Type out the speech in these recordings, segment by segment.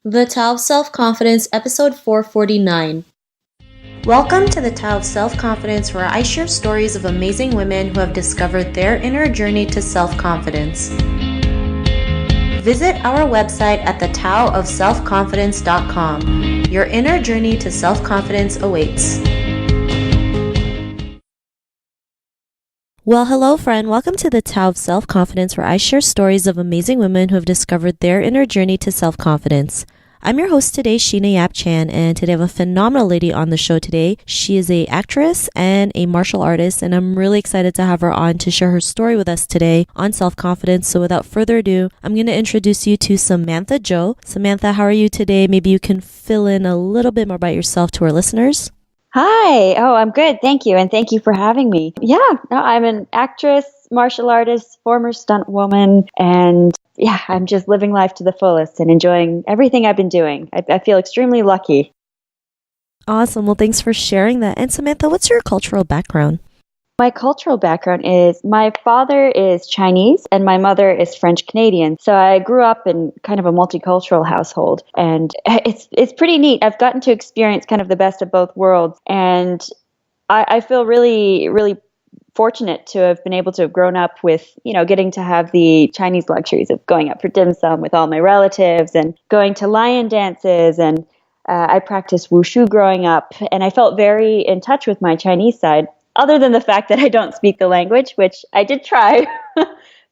The Tao of Self-Confidence, episode 449. Welcome to the Tao of Self-Confidence, where I share stories of amazing women who have discovered their inner journey to self-confidence. Visit our website at thetaoofselfconfidence.com. Your inner journey to self-confidence awaits. Well, hello, friend. Welcome to the Tao of Self-Confidence, where I share stories of amazing women who have discovered their inner journey to self-confidence. I'm your host today, Sheena Yap Chan, and today I have a phenomenal lady on the show today. She is an actress and a martial artist, and I'm really excited to have her on to share her story with us today on self-confidence. So without further ado, I'm going to introduce you to Samantha Jo. Samantha, how are you today? Maybe you can fill in a little bit more about yourself to our listeners. Hi. Oh, I'm good. Thank you. And thank you for having me. Yeah, no, I'm an actress, martial artist, former stunt woman, and I'm just living life to the fullest and enjoying everything I've been doing. I feel extremely lucky. Awesome. Well, thanks for sharing that. And Samantha, what's your cultural background? My cultural background is my father is Chinese and my mother is French Canadian. So I grew up in kind of a multicultural household, and it's pretty neat. I've gotten to experience kind of the best of both worlds, and I feel really, really fortunate to have been able to have grown up with, getting to have the Chinese luxuries of going up for dim sum with all my relatives and going to lion dances. And I practiced wushu growing up, and I felt very in touch with my Chinese side. Other than the fact that I don't speak the language, which I did try,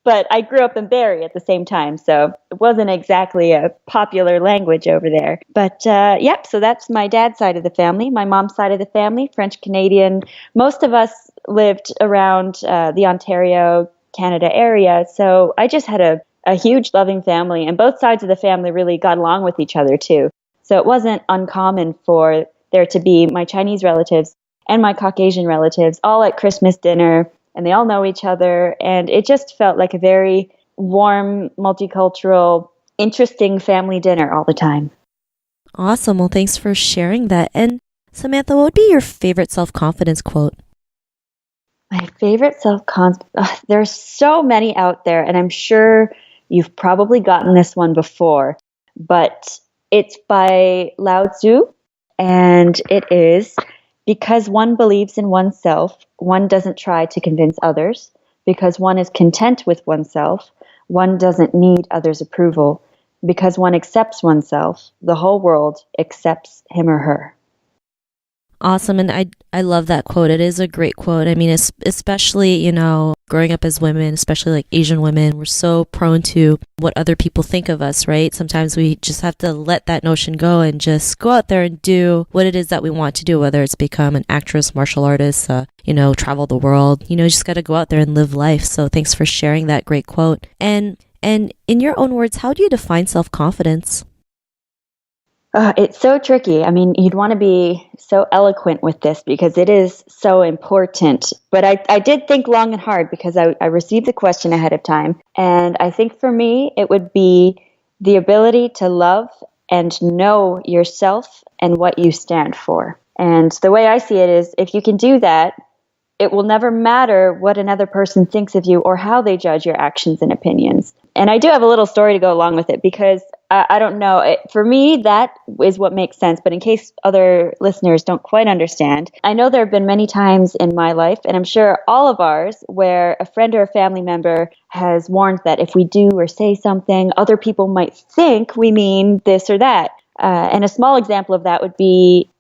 but I grew up in Barrie at the same time, so it wasn't exactly a popular language over there. But so that's my dad's side of the family. My mom's side of the family, French Canadian. Most of us lived around the Ontario, Canada area, so I just had a huge loving family, and both sides of the family really got along with each other too. So it wasn't uncommon for there to be my Chinese relatives and my Caucasian relatives all at Christmas dinner, and they all know each other. And it just felt like a very warm, multicultural, interesting family dinner all the time. Awesome. Well, thanks for sharing that. And Samantha, what would be your favorite self-confidence quote? My favorite self-confidence, there's so many out there, and I'm sure you've probably gotten this one before, but it's by Lao Tzu, and it is: because one believes in oneself, one doesn't try to convince others. Because one is content with oneself, one doesn't need others' approval. Because one accepts oneself, the whole world accepts him or her. Awesome. And I love that quote. It is a great quote. I mean, especially, growing up as women, especially like Asian women, we're so prone to what other people think of us, right? Sometimes we just have to let that notion go and just go out there and do what it is that we want to do, whether it's become an actress, martial artist, travel the world. You just got to go out there and live life. So thanks for sharing that great quote. And in your own words, how do you define self-confidence? It's so tricky. I mean, you'd want to be so eloquent with this because it is so important. But I did think long and hard because I received the question ahead of time. And I think for me, it would be the ability to love and know yourself and what you stand for. And the way I see it is, if you can do that, it will never matter what another person thinks of you or how they judge your actions and opinions. And I do have a little story to go along with it because I don't know. For me, that is what makes sense. But in case other listeners don't quite understand, I know there have been many times in my life, and I'm sure all of ours, where a friend or a family member has warned that if we do or say something, other people might think we mean this or that. And a small example of that would be,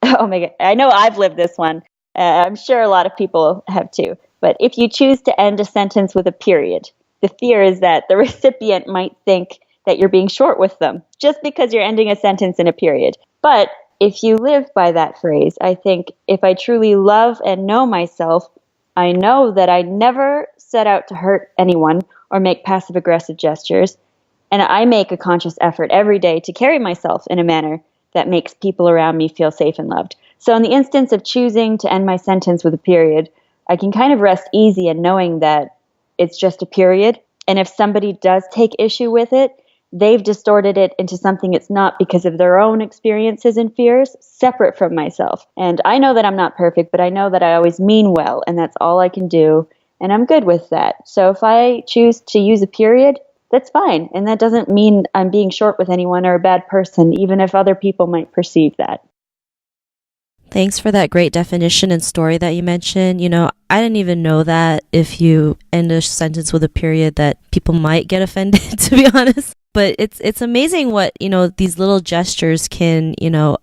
oh my God, I know I've lived this one. I'm sure a lot of people have too. But if you choose to end a sentence with a period, the fear is that the recipient might think that you're being short with them just because you're ending a sentence in a period. But if you live by that phrase, I think if I truly love and know myself, I know that I never set out to hurt anyone or make passive-aggressive gestures, and I make a conscious effort every day to carry myself in a manner that makes people around me feel safe and loved. So in the instance of choosing to end my sentence with a period, I can kind of rest easy in knowing that it's just a period. And if somebody does take issue with it, they've distorted it into something it's not because of their own experiences and fears, separate from myself. And I know that I'm not perfect, but I know that I always mean well, and that's all I can do. And I'm good with that. So if I choose to use a period, that's fine. And that doesn't mean I'm being short with anyone or a bad person, even if other people might perceive that. Thanks for that great definition and story that you mentioned. I didn't even know that if you end a sentence with a period that people might get offended, to be honest. But it's amazing what, these little gestures can,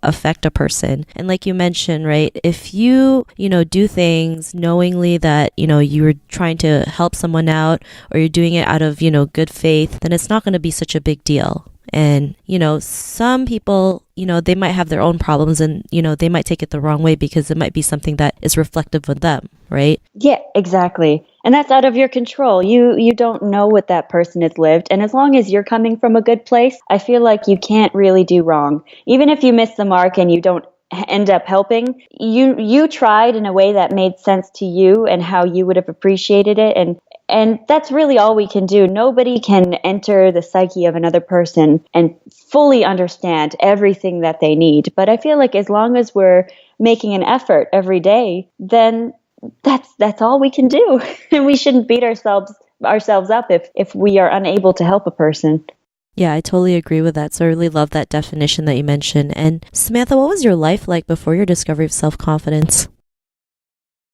affect a person. And like you mentioned, right, if you, do things knowingly that, you're trying to help someone out or you're doing it out of, good faith, then it's not going to be such a big deal. And, some people, they might have their own problems and, they might take it the wrong way because it might be something that is reflective of them, right? Yeah, exactly. And that's out of your control. You don't know what that person has lived. And as long as you're coming from a good place, I feel like you can't really do wrong. Even if you miss the mark and you don't end up helping, you tried in a way that made sense to you and how you would have appreciated it. And that's really all we can do. Nobody can enter the psyche of another person and fully understand everything that they need. But I feel like as long as we're making an effort every day, then that's all we can do. And we shouldn't beat ourselves up if we are unable to help a person. Yeah, I totally agree with that. So I really love that definition that you mentioned. And Samantha, what was your life like before your discovery of self-confidence?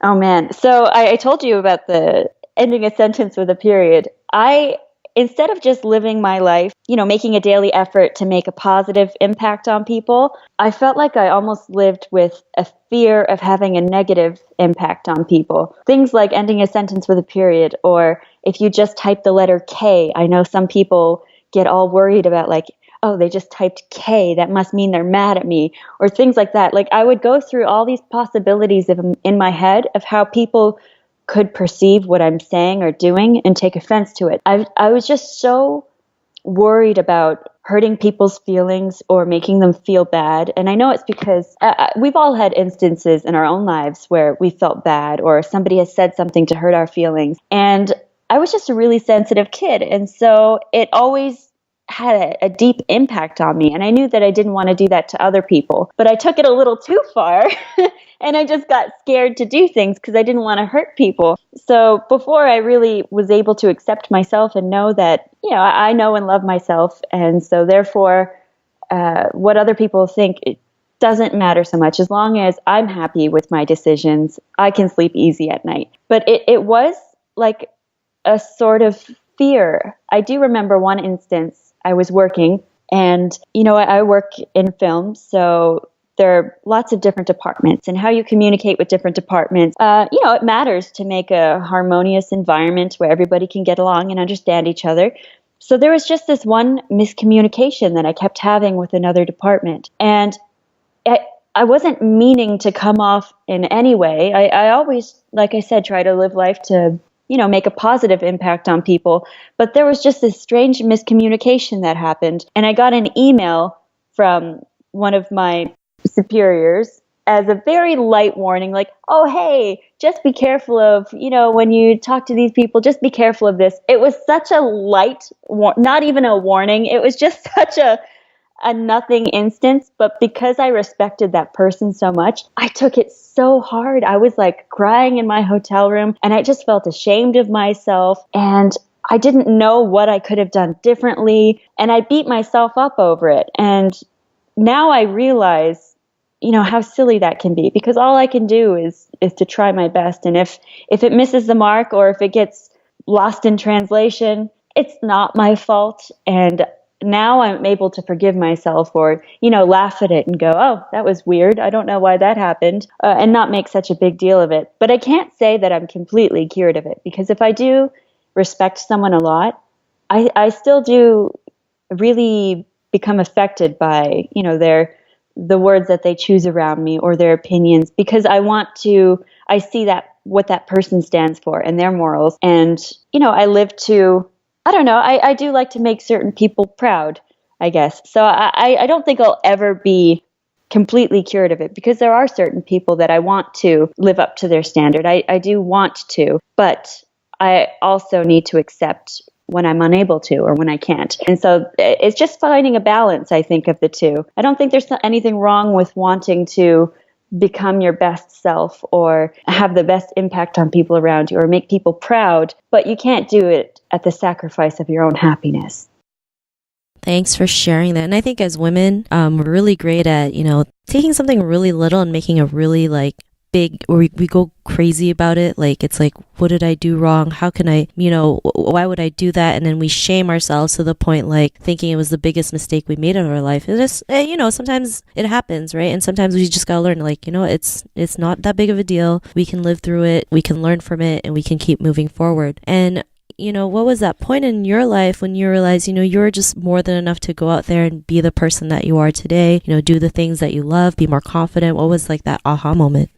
Oh man. So I told you about the ending a sentence with a period. Instead of just living my life, making a daily effort to make a positive impact on people, I felt like I almost lived with a fear of having a negative impact on people. Things like ending a sentence with a period, or if you just type the letter K. I know some people get all worried about like, oh, they just typed K, that must mean they're mad at me, or things like that. Like I would go through all these possibilities in my head of how people could perceive what I'm saying or doing and take offense to it. I was just so worried about hurting people's feelings or making them feel bad. And I know it's because we've all had instances in our own lives where we felt bad or somebody has said something to hurt our feelings. And I was just a really sensitive kid. And so it always had a deep impact on me. And I knew that I didn't want to do that to other people, but I took it a little too far and I just got scared to do things because I didn't want to hurt people. So before I really was able to accept myself and know that, I know and love myself. And so therefore, what other people think, it doesn't matter so much. As long as I'm happy with my decisions, I can sleep easy at night. But it was like a sort of fear. I do remember one instance. I was working and, I work in film. So there are lots of different departments and how you communicate with different departments. It matters to make a harmonious environment where everybody can get along and understand each other. So there was just this one miscommunication that I kept having with another department. And I wasn't meaning to come off in any way. I always, like I said, try to live life to make a positive impact on people. But there was just this strange miscommunication that happened. And I got an email from one of my superiors as a very light warning, like, oh, hey, just be careful of, when you talk to these people, just be careful of this. It was such a light, not even a warning. It was just such a nothing instance, but because I respected that person so much, I took it so hard. I was like crying in my hotel room and I just felt ashamed of myself and I didn't know what I could have done differently and I beat myself up over it. And now I realize, how silly that can be because all I can do is to try my best. And if it misses the mark or if it gets lost in translation, it's not my fault. And now I'm able to forgive myself or, laugh at it and go, oh, that was weird. I don't know why that happened, and not make such a big deal of it. But I can't say that I'm completely cured of it because if I do respect someone a lot, I still do really become affected by, the words that they choose around me or their opinions because I see that what that person stands for and their morals. And, I live to, I don't know. I do like to make certain people proud, I guess. So I don't think I'll ever be completely cured of it because there are certain people that I want to live up to their standard. I do want to, but I also need to accept when I'm unable to or when I can't. And so it's just finding a balance, I think, of the two. I don't think there's anything wrong with wanting to become your best self or have the best impact on people around you or make people proud, but you can't do it at the sacrifice of your own happiness. Thanks for sharing that. And I think as women, we're really great at, taking something really little and making a really like big, or we go crazy about it. Like, it's like, what did I do wrong? How can I, why would I do that? And then we shame ourselves to the point, like, thinking it was the biggest mistake we made in our life. And just, sometimes it happens, right? And sometimes we just gotta learn, like, it's not that big of a deal. We can live through it. We can learn from it, and we can keep moving forward. And what was that point in your life when you realized, you're just more than enough to go out there and be the person that you are today, do the things that you love, be more confident? What was like that aha moment?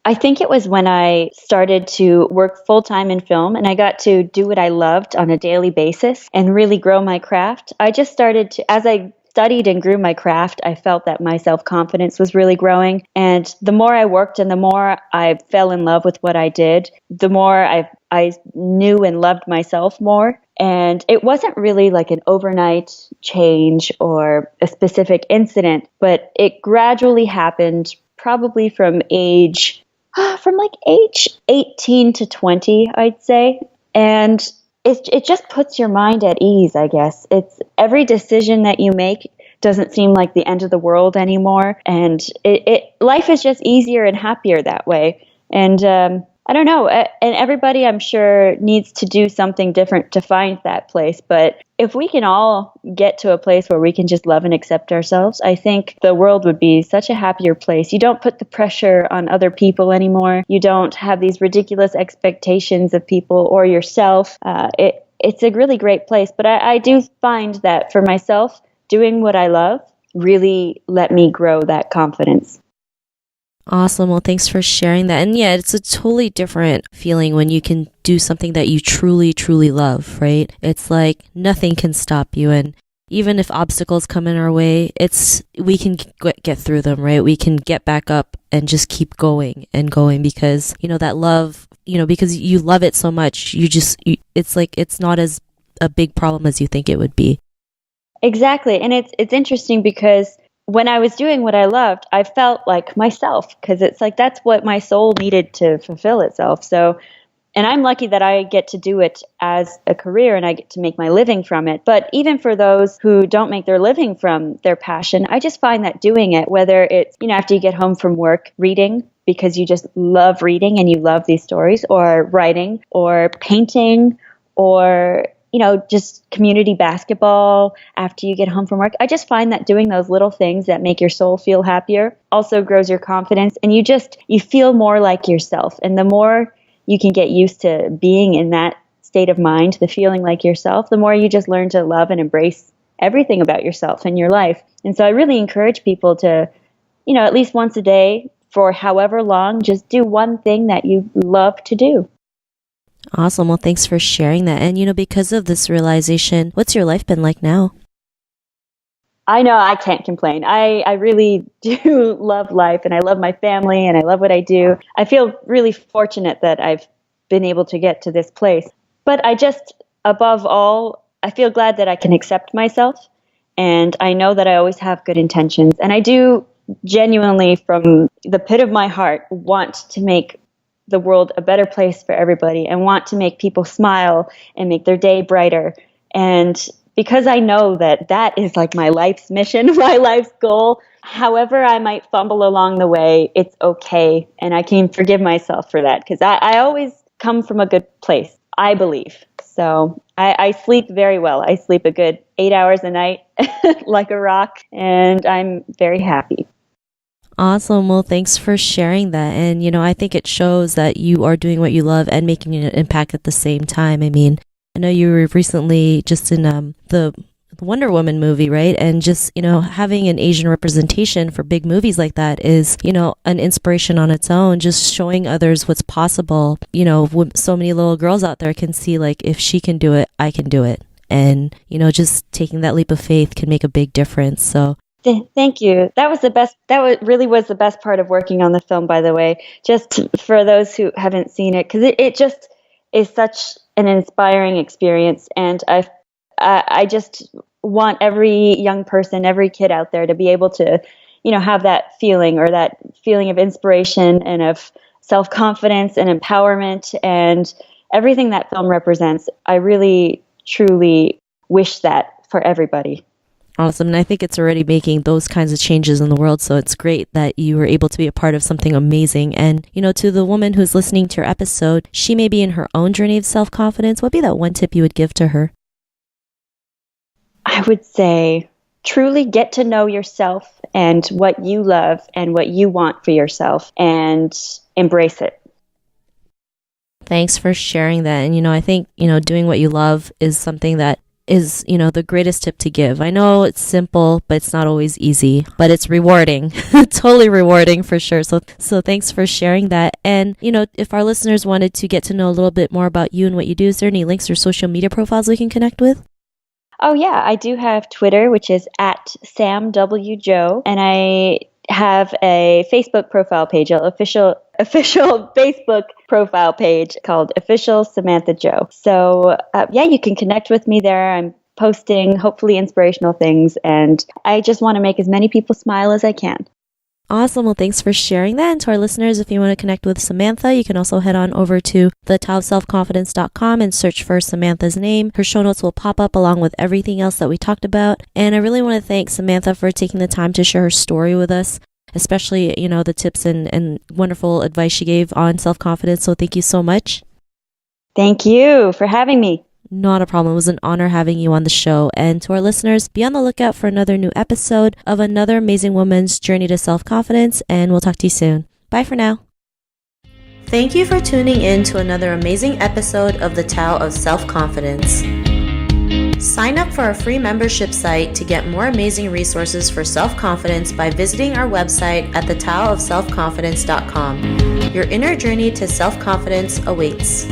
I think it was when I started to work full-time in film and I got to do what I loved on a daily basis and really grow my craft. I just started to, as I studied and grew my craft, I felt that my self-confidence was really growing. And the more I worked and the more I fell in love with what I did, the more I knew and loved myself more. And it wasn't really like an overnight change or a specific incident, but it gradually happened probably from age 18 to 20, I'd say. And it just puts your mind at ease, I guess. It's every decision that you make doesn't seem like the end of the world anymore. And life is just easier and happier that way. And I don't know. And everybody, I'm sure, needs to do something different to find that place. But if we can all get to a place where we can just love and accept ourselves, I think the world would be such a happier place. You don't put the pressure on other people anymore. You don't have these ridiculous expectations of people or yourself. It's a really great place. But I do find that for myself, doing what I love really let me grow that confidence. Awesome. Well, thanks for sharing that. And yeah, it's a totally different feeling when you can do something that you truly, truly love, right? It's like nothing can stop you. And even if obstacles come in our way, we can get through them, right? We can get back up and just keep going and going because, that love, because you love it so much, it's like it's not as a big problem as you think it would be. Exactly. And it's interesting because when I was doing what I loved, I felt like myself because it's like that's what my soul needed to fulfill itself. So, and I'm lucky that I get to do it as a career and I get to make my living from it. But even for those who don't make their living from their passion, I just find that doing it, whether it's, after you get home from work, reading because you just love reading and you love these stories, or writing or painting, or just community basketball after you get home from work. I just find that doing those little things that make your soul feel happier also grows your confidence, and you feel more like yourself. And the more you can get used to being in that state of mind, the feeling like yourself, the more you just learn to love and embrace everything about yourself and your life. And so I really encourage people to, at least once a day for however long, just do one thing that you love to do. Awesome. Well, thanks for sharing that. And, because of this realization, what's your life been like now? I know I can't complain. I really do love life, and I love my family, and I love what I do. I feel really fortunate that I've been able to get to this place. But above all, I feel glad that I can accept myself, and I know that I always have good intentions. And I do genuinely, from the pit of my heart, want to make the world a better place for everybody and want to make people smile and make their day brighter. And because I know that is like my life's mission, my life's goal, however I might fumble along the way, it's okay. And I can forgive myself for that because I always come from a good place, I believe. So I sleep very well. I sleep a good 8 hours a night like a rock, and I'm very happy. Awesome. Well, thanks for sharing that. And, I think it shows that you are doing what you love and making an impact at the same time. I mean, I know you were recently just in the Wonder Woman movie, right? And just, having an Asian representation for big movies like that is, an inspiration on its own, just showing others what's possible. So many little girls out there can see, like, if she can do it, I can do it. And, just taking that leap of faith can make a big difference. So thank you. That was the best. Really was the best part of working on the film, by the way, just for those who haven't seen it, because it just is such an inspiring experience. And I just want every young person, every kid out there to be able to, have that feeling of inspiration and of self-confidence and empowerment. And everything that film represents. I really, truly wish that for everybody. Awesome. And I think it's already making those kinds of changes in the world. So it's great that you were able to be a part of something amazing. And, to the woman who's listening to your episode, she may be in her own journey of self-confidence. What would be that one tip you would give to her? I would say truly get to know yourself and what you love and what you want for yourself and embrace it. Thanks for sharing that. And, I think, doing what you love is something that is, the greatest tip to give. I know it's simple, but it's not always easy, but it's rewarding. Totally rewarding for sure. So thanks for sharing that. And, if our listeners wanted to get to know a little bit more about you and what you do, is there any links or social media profiles we can connect with? Oh, yeah. I do have Twitter, which is at Sam W. Jo, and I have a Facebook profile page, an official Facebook profile page called Official Samantha Jo. So, you can connect with me there. I'm posting hopefully inspirational things, and I just want to make as many people smile as I can. Awesome. Well, thanks for sharing that. And to our listeners, if you want to connect with Samantha, you can also head on over to thetaoofselfconfidence.com and search for Samantha's name. Her show notes will pop up along with everything else that we talked about. And I really want to thank Samantha for taking the time to share her story with us, especially, the tips and wonderful advice she gave on self-confidence. So thank you so much. Thank you for having me. Not a problem. It was an honor having you on the show. And to our listeners, be on the lookout for another new episode of another amazing woman's journey to self-confidence. And we'll talk to you soon. Bye for now. Thank you for tuning in to another amazing episode of the Tao of Self-Confidence. Sign up for our free membership site to get more amazing resources for self-confidence by visiting our website at thetaoofselfconfidence.com. Your inner journey to self-confidence awaits.